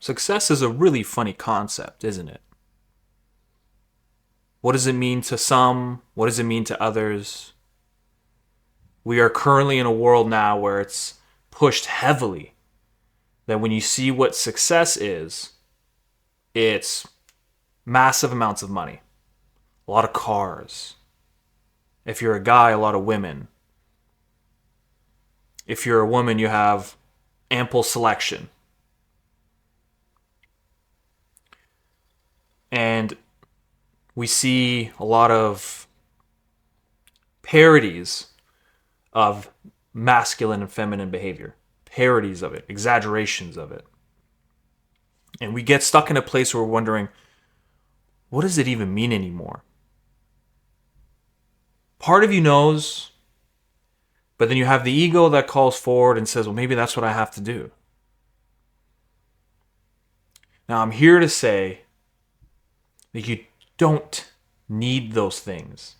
Success is a really funny concept, isn't it? What does it mean to some? What does it mean to others? We are currently in a world now where it's pushed heavily that when you see what success is, it's massive amounts of money, a lot of cars. If you're a guy, a lot of women. If you're a woman, you have ample selection. And we see a lot of parodies of masculine and feminine behavior, parodies of it, exaggerations of it. And we get stuck in a place where we're wondering, what does it even mean anymore? Part of you knows, but then you have the ego that calls forward and says, well, maybe that's what I have to do. Now, I'm here to say that you don't need those things.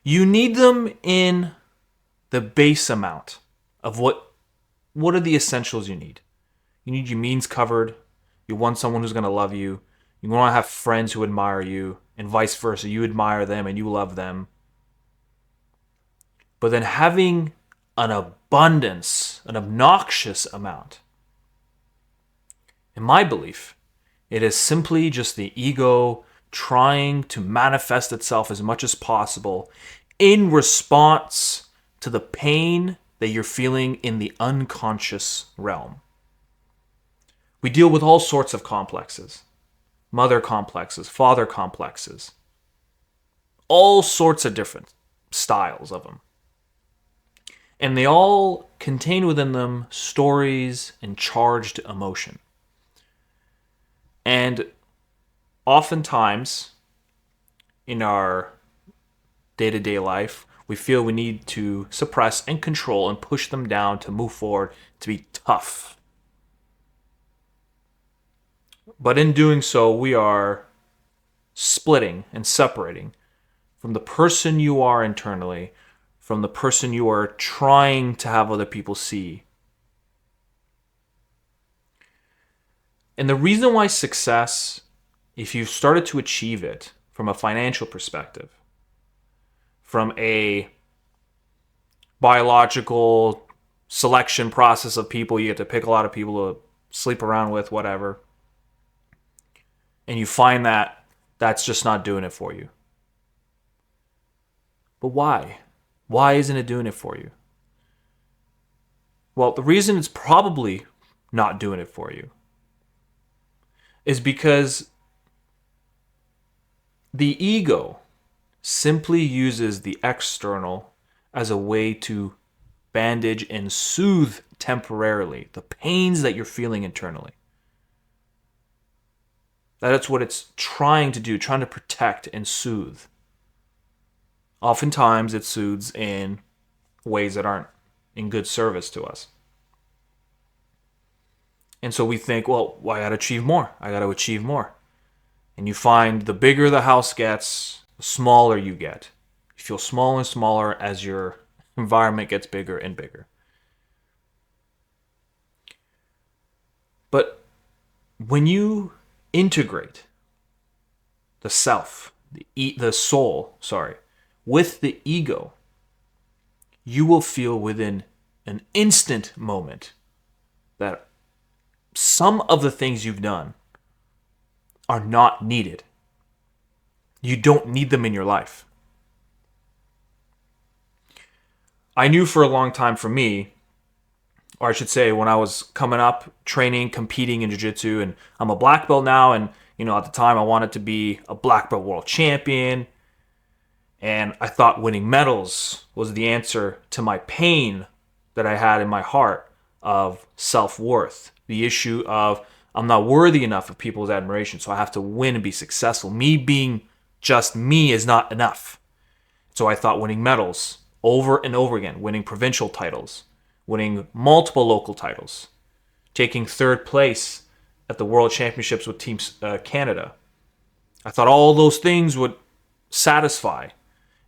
You need them in the base amount of what are the essentials you need. You need your means covered. You want someone who's going to love you. You want to have friends who admire you, and vice versa. You admire them and you love them. But then having an abundance, an obnoxious amount, in my belief, it is simply just the ego trying to manifest itself as much as possible in response to the pain that you're feeling in the unconscious realm. We deal with all sorts of complexes. Mother complexes, father complexes. All sorts of different styles of them. And they all contain within them stories and charged emotion. And oftentimes, in our day-to-day life, we feel we need to suppress and control and push them down to move forward, to be tough. But in doing so, we are splitting and separating from the person you are internally, from the person you are trying to have other people see. And the reason why success, if you've started to achieve it from a financial perspective, from a biological selection process of people, you get to pick a lot of people to sleep around with, whatever, and you find that that's just not doing it for you. But why? Why isn't it doing it for you? Well, the reason it's probably not doing it for you is because the ego simply uses the external as a way to bandage and soothe temporarily the pains that you're feeling internally. That's what it's trying to do, trying to protect and soothe. Oftentimes it soothes in ways that aren't in good service to us. And so we think, well, I got to achieve more. I got to achieve more. And you find the bigger the house gets, the smaller you get. You feel smaller and smaller as your environment gets bigger and bigger. But when you integrate the self, the soul, with the ego, you will feel within an instant moment that some of the things you've done are not needed. You don't need them in your life. I knew for a long time for me, or I should say when I was coming up, training, competing in jiu-jitsu, and I'm a black belt now, and at the time I wanted to be a black belt world champion, and I thought winning medals was the answer to my pain that I had in my heart of self-worth, the issue of I'm not worthy enough of people's admiration, so I have to win and be successful. Me being just me is not enough. So I thought winning medals over and over again, winning provincial titles, winning multiple local titles, taking third place at the World Championships with Team Canada. I thought all those things would satisfy.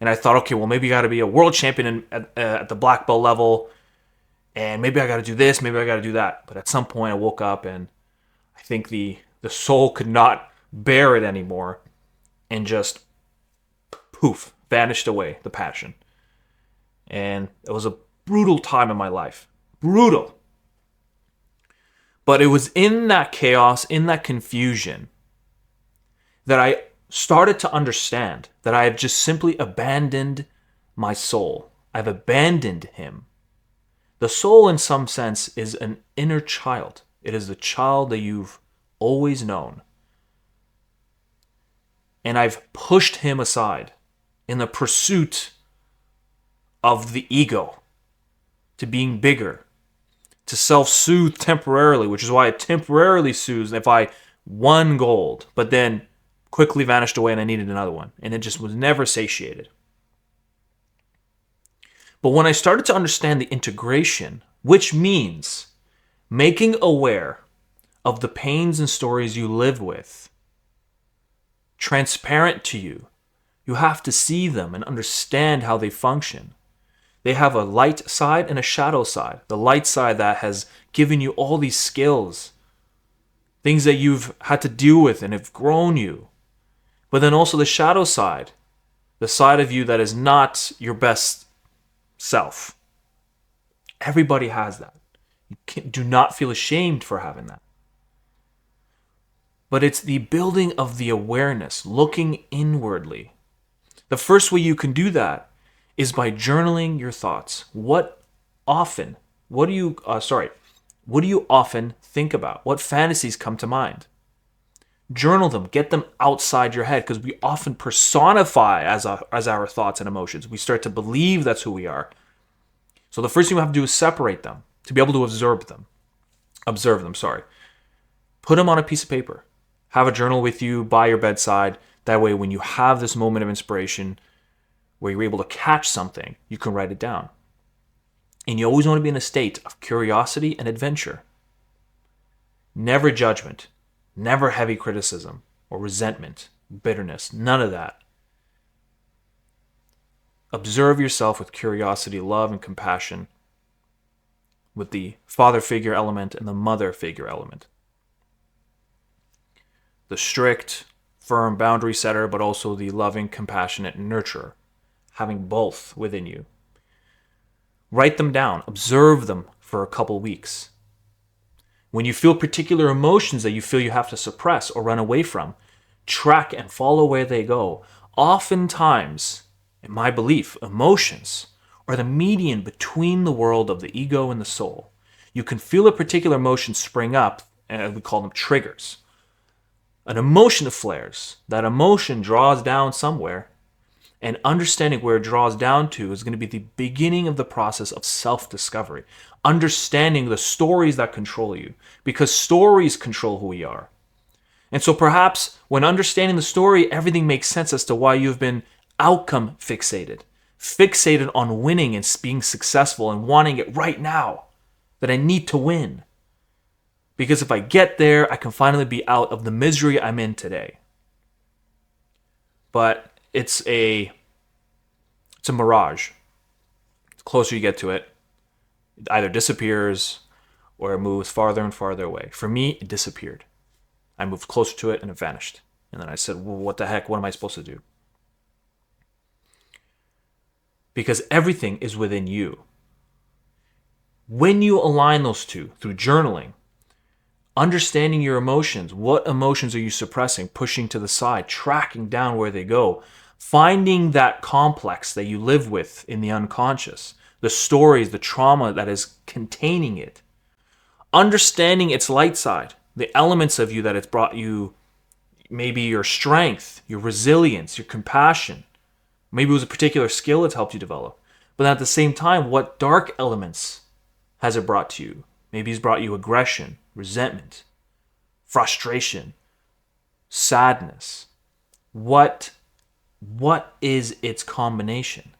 And I thought, okay, well, maybe you got to be a world champion at the black belt level And maybe I got to do this, maybe I got to do that. But at some point I woke up and I think the soul could not bear it anymore and just poof, vanished away, the passion. And it was a brutal time in my life. Brutal. But it was in that chaos, in that confusion, that I started to understand that I have just simply abandoned my soul. I've abandoned him. The soul, in some sense, is an inner child. It is the child that you've always known. And I've pushed him aside in the pursuit of the ego, to being bigger, to self-soothe temporarily, which is why it temporarily soothes if I won gold, but then quickly vanished away and I needed another one. And it just was never satiated. But when I started to understand the integration, which means making aware of the pains and stories you live with, transparent to you, you have to see them and understand how they function. They have a light side and a shadow side. The light side that has given you all these skills, things that you've had to deal with and have grown you. But then also the shadow side, the side of you that is not your best self. Everybody has that. Do not feel ashamed for having that. But it's the building of the awareness, looking inwardly. The first way you can do that is by journaling your thoughts. What do you often think about? What fantasies come to mind? Journal them, get them outside your head, because we often personify as our thoughts and emotions. We start to believe that's who we are. So the first thing we have to do is separate them, to be able to observe them. Put them on a piece of paper. Have a journal with you by your bedside. That way, when you have this moment of inspiration where you're able to catch something, you can write it down. And you always want to be in a state of curiosity and adventure. Never judgment. Never heavy criticism or resentment, bitterness. None of that. Observe yourself with curiosity, love, and compassion, with the father figure element and the mother figure element. The strict, firm boundary setter, but also the loving, compassionate nurturer, having both within you. Write them down. Observe them for a couple weeks. When you feel particular emotions that you feel you have to suppress or run away from, track and follow where they go. Oftentimes, in my belief, emotions are the median between the world of the ego and the soul. You can feel a particular emotion spring up, and we call them triggers. An emotion flares. That emotion draws down somewhere, and understanding where it draws down to is going to be the beginning of the process of self-discovery. Understanding the stories that control you, because stories control who we are. And so perhaps when understanding the story, everything makes sense as to why you've been outcome fixated on winning and being successful and wanting it right now, that I need to win. Because if I get there, I can finally be out of the misery I'm in today. But it's a mirage. The closer you get to it, it either disappears or it moves farther and farther away. For me, it disappeared. I moved closer to it and it vanished. And then I said, well, what the heck? What am I supposed to do? Because everything is within you. When you align those two through journaling, understanding your emotions, what emotions are you suppressing, pushing to the side, tracking down where they go, finding that complex that you live with in the unconscious, the stories, the trauma that is containing it, understanding its light side, the elements of you that it's brought you, maybe your strength, your resilience, your compassion. Maybe it was a particular skill it's helped you develop. But at the same time, what dark elements has it brought to you? Maybe it's brought you aggression, resentment, frustration, sadness. What is its combination?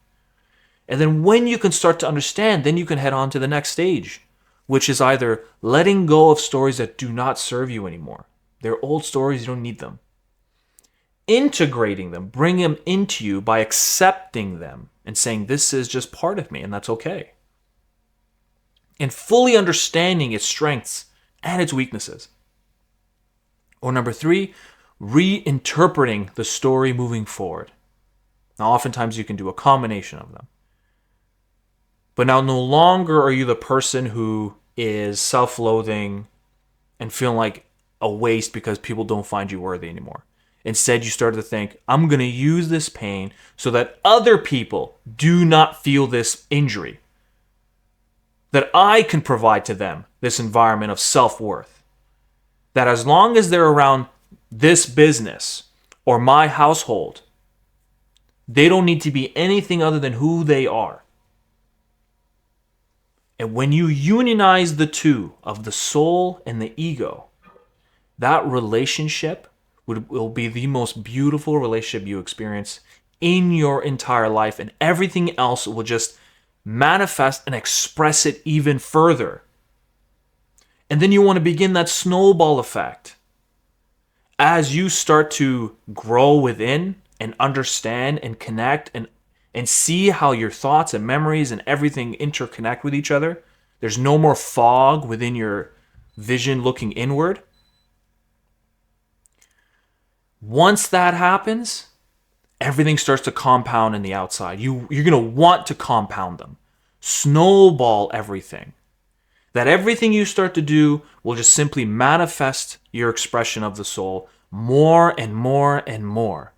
And then when you can start to understand, then you can head on to the next stage, which is either letting go of stories that do not serve you anymore. They're old stories, you don't need them. Integrating them, bring them into you by accepting them and saying, this is just part of me and that's okay. and fully understanding its strengths and its weaknesses. Or number 3, reinterpreting the story moving forward. Now, oftentimes you can do a combination of them. But now no longer are you the person who is self-loathing and feeling like a waste because people don't find you worthy anymore. Instead, you started to think, I'm going to use this pain so that other people do not feel this injury. That I can provide to them this environment of self-worth. That as long as they're around this business or my household, they don't need to be anything other than who they are. And when you unionize the two of the soul and the ego, that relationship will be the most beautiful relationship you experience in your entire life, and everything else will just manifest and express it even further. And then you want to begin that snowball effect. As you start to grow within and understand and connect and see how your thoughts and memories and everything interconnect with each other, there's no more fog within your vision looking inward. Once that happens, everything starts to compound in the outside. You're going to want to compound them. Snowball everything. That everything you start to do will just simply manifest your expression of the soul more and more and more.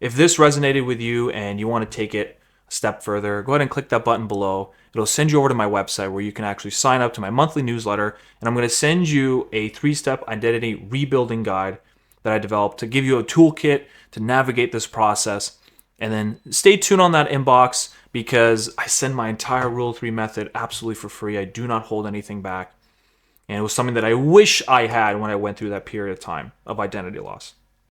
If this resonated with you and you want to take it a step further, go ahead and click that button below. It'll send you over to my website where you can actually sign up to my monthly newsletter, and I'm going to send you a 3-step identity rebuilding guide that I developed to give you a toolkit to navigate this process. And then stay tuned on that inbox because I send my entire Rule 3 method absolutely for free. I do not hold anything back. And it was something that I wish I had when I went through that period of time of identity loss.